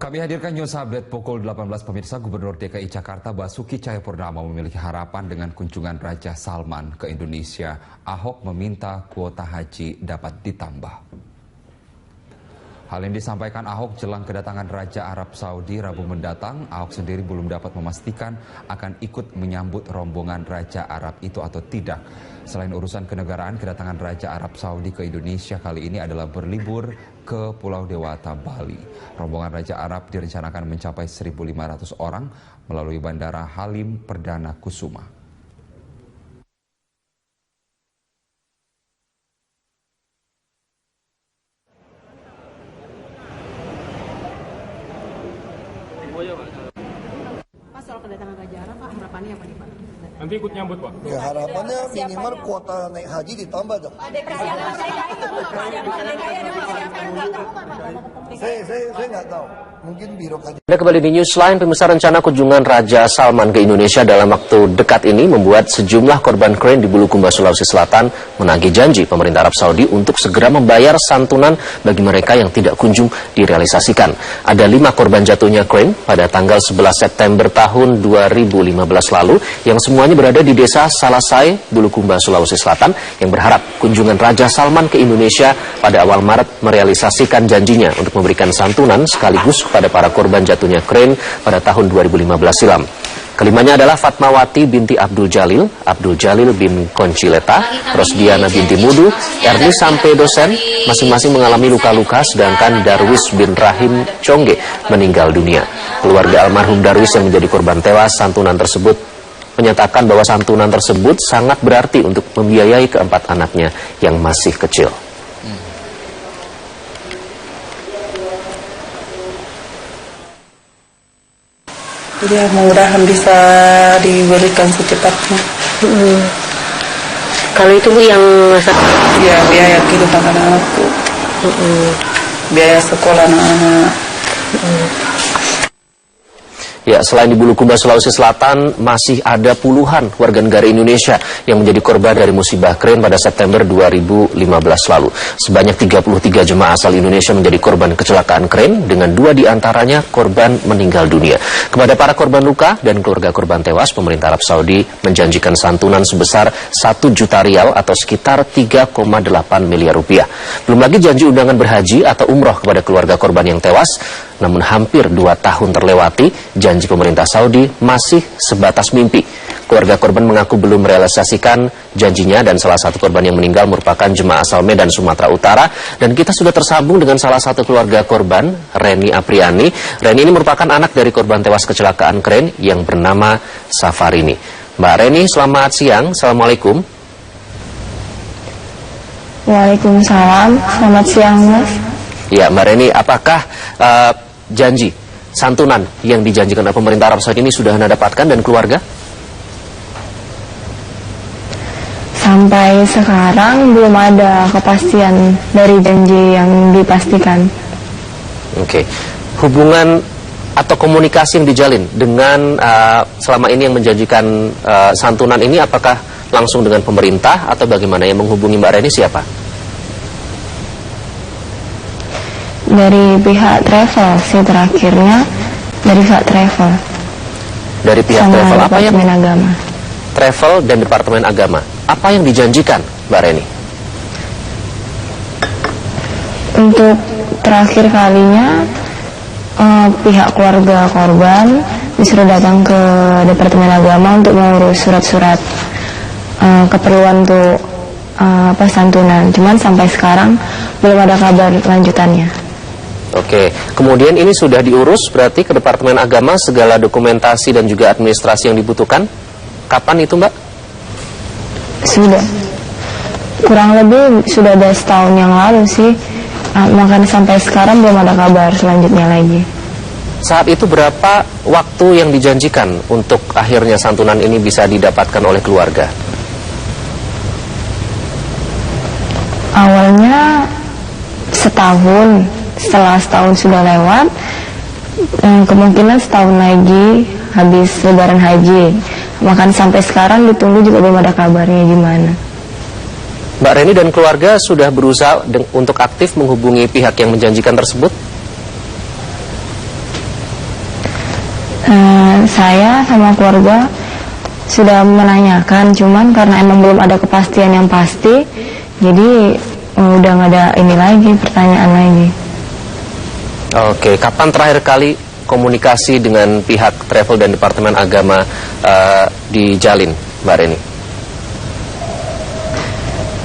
Kami hadirkan News Update pukul 18 pemirsa. Gubernur DKI Jakarta Basuki Cahayapurnama memiliki harapan dengan kunjungan Raja Salman ke Indonesia. Ahok meminta kuota haji dapat ditambah. Hal ini disampaikan Ahok jelang kedatangan Raja Arab Saudi Rabu mendatang. Ahok sendiri belum dapat memastikan akan ikut menyambut rombongan Raja Arab itu atau tidak. Selain urusan kenegaraan, kedatangan Raja Arab Saudi ke Indonesia kali ini adalah berlibur ke Pulau Dewata, Bali. Rombongan Raja Arab direncanakan mencapai 1.500 orang melalui Bandara Halim Perdana Kusuma. Pak, soal kedatangan Raja Arab, Pak, harapannya apa nih, Pak? Nanti ikut nyambut, Pak? Ya, harapannya minimal kuota naik haji ditambah dong. Saya nggak tahu. Mungkin birokrasi. Anda kembali di Newsline. Pemirsa, rencana kunjungan Raja Salman ke Indonesia dalam waktu dekat ini membuat sejumlah korban krain di Bulukumba, Sulawesi Selatan menagih janji pemerintah Arab Saudi untuk segera membayar santunan bagi mereka yang tidak kunjung direalisasikan. Ada 5 korban jatuhnya krain pada tanggal 11 September tahun 2015 lalu yang semuanya berada di desa Salasai, Bulukumba, Sulawesi Selatan, yang berharap kunjungan Raja Salman ke Indonesia pada awal Maret merealisasikan janjinya untuk memberikan santunan sekaligus kepada para korban jatuhnya krain pada tahun 2015 silam. Kelimanya adalah Fatmawati binti Abdul Jalil bin Koncileta, Rosdiana binti Mudu, Erni sampai dosen, masing-masing mengalami luka-luka, sedangkan Darwis bin Rahim Congge meninggal dunia. Keluarga almarhum Darwis yang menjadi korban tewas santunan tersebut menyatakan bahwa santunan tersebut sangat berarti untuk membiayai keempat anaknya yang masih kecil. Jadi mudah-mudahan bisa diberikan secepatnya. Kalau itu Bu yang Ya, biaya kehidupan anak-anakku, biaya sekolah anak-anak. Ya, selain di Bulukumba, Sulawesi Selatan, masih ada puluhan warga negara Indonesia yang menjadi korban dari musibah krain pada September 2015 lalu. Sebanyak 33 jemaah asal Indonesia menjadi korban kecelakaan krain, dengan 2 diantaranya korban meninggal dunia. Kepada para korban luka dan keluarga korban tewas, pemerintah Arab Saudi menjanjikan santunan sebesar 1 juta rial atau sekitar 3,8 miliar rupiah. Belum lagi janji undangan berhaji atau umroh kepada keluarga korban yang tewas. Namun hampir 2 tahun terlewati, janji pemerintah Saudi masih sebatas mimpi. Keluarga korban mengaku belum merealisasikan janjinya, dan salah satu korban yang meninggal merupakan jemaah asal Medan, Sumatera Utara. Dan kita sudah tersambung dengan salah satu keluarga korban, Reni Apriani. Reni ini merupakan anak dari korban tewas kecelakaan krain yang bernama Safarini. Mbak Reni, selamat siang. Assalamualaikum. Waalaikumsalam. Selamat siang, Mas. Ya, Mbak Reni, apakah janji santunan yang dijanjikan oleh pemerintah Arab Saudi ini sudah Anda dapatkan dan keluarga? Sampai sekarang belum ada kepastian dari janji yang dipastikan. Oke. Hubungan atau komunikasi yang dijalin dengan selama ini yang menjanjikan santunan ini, apakah langsung dengan pemerintah atau bagaimana? Yang menghubungi Mbak Reni siapa? Dari pihak travel sih terakhirnya, dari pihak travel. Dari pihak sama travel, apa yang Departemen Agama. Travel dan Departemen Agama. Apa yang dijanjikan, Mbak Reni? Untuk terakhir kalinya, pihak keluarga korban disuruh datang ke Departemen Agama untuk mengurus surat-surat keperluan untuk santunan. Cuman sampai sekarang belum ada kabar lanjutannya. Oke, kemudian ini sudah diurus berarti ke Departemen Agama, segala dokumentasi dan juga administrasi yang dibutuhkan. Kapan itu, Mbak? Sudah. Kurang lebih sudah ada setahun yang lalu sih. Makanya sampai sekarang belum ada kabar selanjutnya lagi. Saat itu berapa waktu yang dijanjikan untuk akhirnya santunan ini bisa didapatkan oleh keluarga? Awalnya setahun. Setelah setahun sudah lewat, kemungkinan setahun lagi habis lebaran haji. Bahkan sampai sekarang ditunggu juga belum ada kabarnya gimana. Mbak Reni dan keluarga sudah berusaha untuk aktif menghubungi pihak yang menjanjikan tersebut? Saya sama keluarga sudah menanyakan, cuman karena emang belum ada kepastian yang pasti, jadi udah nggak ada ini lagi, pertanyaan lagi. Oke, kapan terakhir kali komunikasi dengan pihak travel dan Departemen Agama dijalin, Mbak Reni?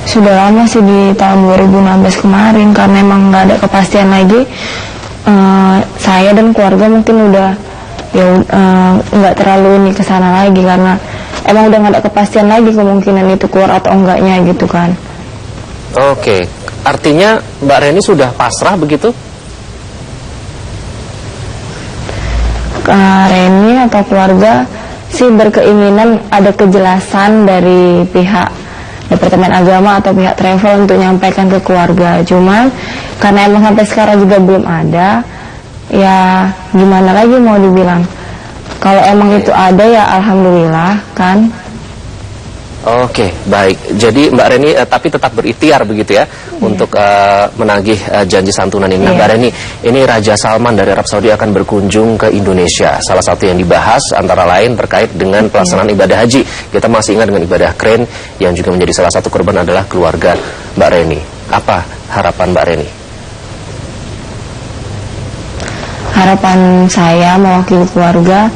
Sudah lama sih, di tahun 2016 kemarin, karena emang nggak ada kepastian lagi. Saya dan keluarga mungkin udah nggak terlalu ini kesana lagi, karena emang udah nggak ada kepastian lagi kemungkinan itu keluar atau enggaknya gitu kan. Oke, artinya Mbak Reni sudah pasrah begitu? Reni atau keluarga sih berkeinginan ada kejelasan dari pihak Departemen Agama atau pihak travel untuk menyampaikan ke keluarga. Cuman karena emang sampai sekarang juga belum ada, ya gimana lagi mau dibilang. Kalau emang itu ada ya alhamdulillah kan. Oke, baik. Jadi Mbak Reni tapi tetap berikhtiar begitu ya untuk menagih janji santunan ini. Nah, Mbak Reni, ini Raja Salman dari Arab Saudi akan berkunjung ke Indonesia. Salah satu yang dibahas antara lain terkait dengan pelaksanaan ibadah haji. Kita masih ingat dengan ibadah keren yang juga menjadi salah satu korban adalah keluarga Mbak Reni. Apa harapan Mbak Reni? Harapan saya mewakili keluarga,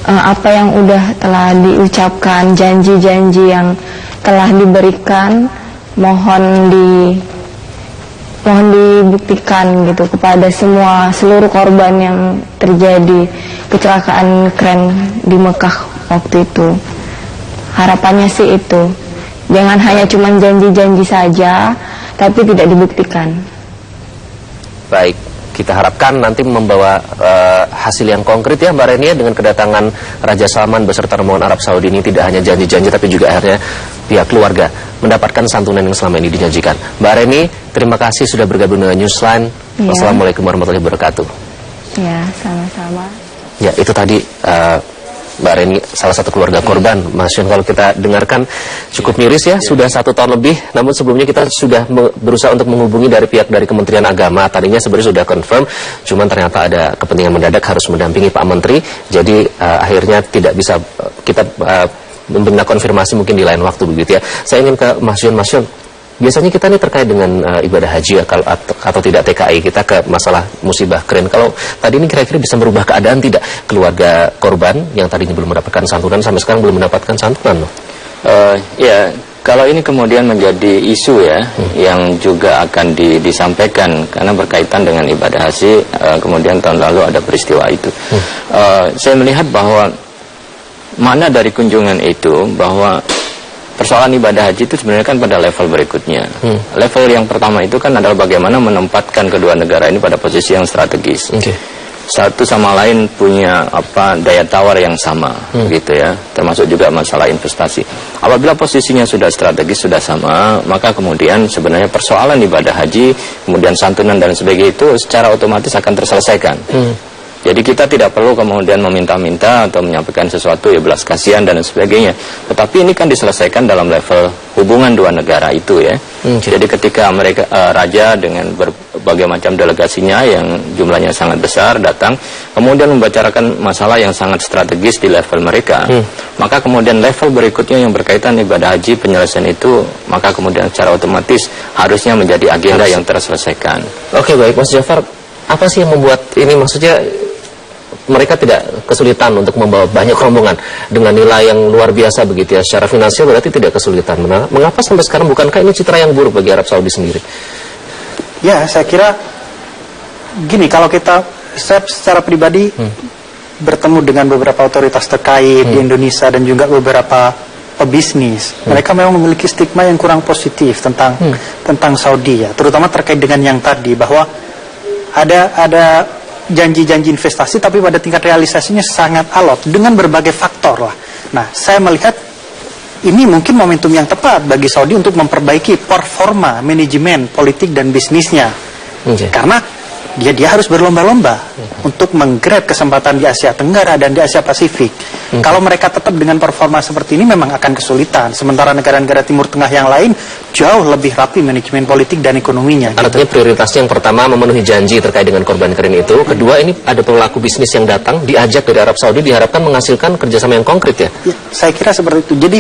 apa yang udah telah diucapkan, janji-janji yang telah diberikan, mohon dibuktikan gitu kepada seluruh korban yang terjadi kecelakaan keren di Mekah waktu itu. Harapannya sih itu, jangan hanya cuma janji-janji saja tapi tidak dibuktikan. Baik, kita harapkan nanti membawa hasil yang konkret ya Mbak Reni, dengan kedatangan Raja Salman beserta rombongan Arab Saudi ini tidak hanya janji-janji tapi juga akhirnya pihak keluarga mendapatkan santunan yang selama ini dijanjikan. Mbak Reni, terima kasih sudah bergabung dengan Newsline. Wassalamualaikum warahmatullahi wabarakatuh. Ya, sama-sama. Ya, itu tadi Mbak Reni, salah satu keluarga korban. Mas Yun, kalau kita dengarkan cukup miris ya, sudah 1 tahun lebih. Namun sebelumnya kita sudah berusaha untuk menghubungi dari pihak dari Kementerian Agama. Tadinya sebenarnya sudah confirm, cuman ternyata ada kepentingan mendadak harus mendampingi Pak Menteri. Jadi akhirnya tidak bisa kita membina konfirmasi mungkin di lain waktu begitu ya. Saya ingin ke Mas Yun. Mas Yun, biasanya kita ini terkait dengan ibadah haji ya, atau tidak TKI, kita ke masalah musibah keren. Kalau tadi ini kira-kira bisa merubah keadaan tidak keluarga korban yang tadinya belum mendapatkan santunan sampai sekarang belum mendapatkan santunan loh? Ya, kalau ini kemudian menjadi isu ya, yang juga akan disampaikan karena berkaitan dengan ibadah haji, kemudian tahun lalu ada peristiwa itu. Saya melihat bahwa mana dari kunjungan itu bahwa persoalan ibadah haji itu sebenarnya kan pada level berikutnya. Level yang pertama itu kan adalah bagaimana menempatkan kedua negara ini pada posisi yang strategis. Satu sama lain punya daya tawar yang sama, gitu ya. Termasuk juga masalah investasi. Apabila posisinya sudah strategis, sudah sama, maka kemudian sebenarnya persoalan ibadah haji, kemudian santunan dan sebagainya itu secara otomatis akan terselesaikan. Jadi kita tidak perlu kemudian meminta-minta atau menyampaikan sesuatu ya belas kasihan dan sebagainya. Tetapi ini kan diselesaikan dalam level hubungan dua negara itu ya. Jadi ketika mereka raja dengan berbagai macam delegasinya yang jumlahnya sangat besar datang, kemudian membicarakan masalah yang sangat strategis di level mereka, maka kemudian level berikutnya yang berkaitan ibadah haji penyelesaian itu, maka kemudian secara otomatis harusnya menjadi agenda yang terselesaikan. Oke, baik Mas Jafar, apa sih yang membuat ini, maksudnya mereka tidak kesulitan untuk membawa banyak rombongan dengan nilai yang luar biasa begitu ya, secara finansial berarti tidak kesulitan. Mengapa sampai sekarang, bukankah ini citra yang buruk bagi Arab Saudi sendiri? Ya, saya kira gini, kalau saya secara pribadi bertemu dengan beberapa otoritas terkait di Indonesia dan juga beberapa pebisnis, mereka memang memiliki stigma yang kurang positif tentang Saudi ya, terutama terkait dengan yang tadi bahwa ada janji-janji investasi tapi pada tingkat realisasinya sangat alot dengan berbagai faktor lah. Nah, saya melihat ini mungkin momentum yang tepat bagi Saudi untuk memperbaiki performa manajemen politik dan bisnisnya. Karena dia harus berlomba-lomba untuk menggrab kesempatan di Asia Tenggara dan di Asia Pasifik. Kalau mereka tetap dengan performa seperti ini memang akan kesulitan. Sementara negara-negara Timur Tengah yang lain jauh lebih rapi manajemen politik dan ekonominya. Artinya prioritasnya yang pertama memenuhi janji terkait dengan korban keren itu. Kedua, ini ada pelaku bisnis yang datang diajak dari Arab Saudi, diharapkan menghasilkan kerjasama yang konkret ya? Ya, saya kira seperti itu. Jadi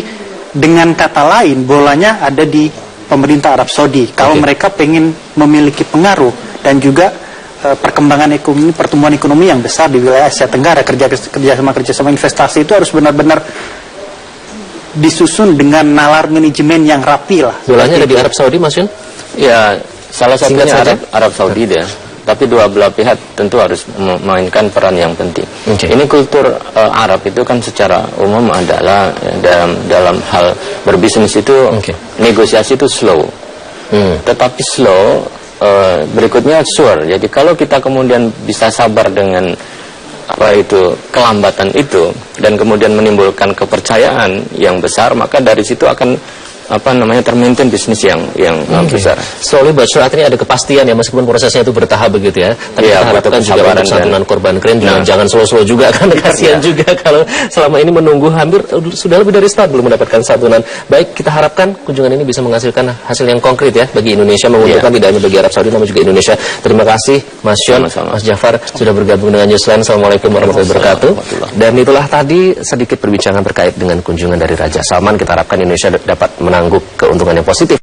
dengan kata lain bolanya ada di pemerintah Arab Saudi. Kalau mereka pengen memiliki pengaruh dan juga perkembangan ekonomi, pertumbuhan ekonomi yang besar di wilayah Asia Tenggara, kerjasama investasi itu harus benar-benar disusun dengan nalar manajemen yang rapi lah. Bolanya ada di Arab Saudi, Mas Yun? Ya, salah satunya saja. Arab Saudi dia. Tapi dua belah pihak tentu harus memainkan peran yang penting. Ini kultur Arab itu kan secara umum adalah dalam hal berbisnis itu negosiasi itu slow. Tetapi slow berikutnya sure. Jadi kalau kita kemudian bisa sabar dengan kelambatan itu dan kemudian menimbulkan kepercayaan yang besar, maka dari situ akan termaintain bisnis yang besar. Slowly but sure, artinya ada kepastian ya, meskipun prosesnya itu bertahap begitu ya. Tapi kita harapkan juga untuk santunan korban keren jangan slow-slow juga, kan kasihan juga kalau selama ini menunggu hampir sudah lebih dari setahun belum mendapatkan santunan. Baik, kita harapkan kunjungan ini bisa menghasilkan hasil yang konkret ya bagi Indonesia, menguntungkan tidak hanya bagi Arab Saudi namun juga Indonesia. Terima kasih Mas Yon, Mas Jafar sudah bergabung dengan Newsline. Assalamualaikum warahmatullahi wabarakatuh. Dan itulah tadi sedikit perbincangan terkait dengan kunjungan dari Raja Salman. Kita harapkan Indonesia dapat menangguk keuntungan yang positif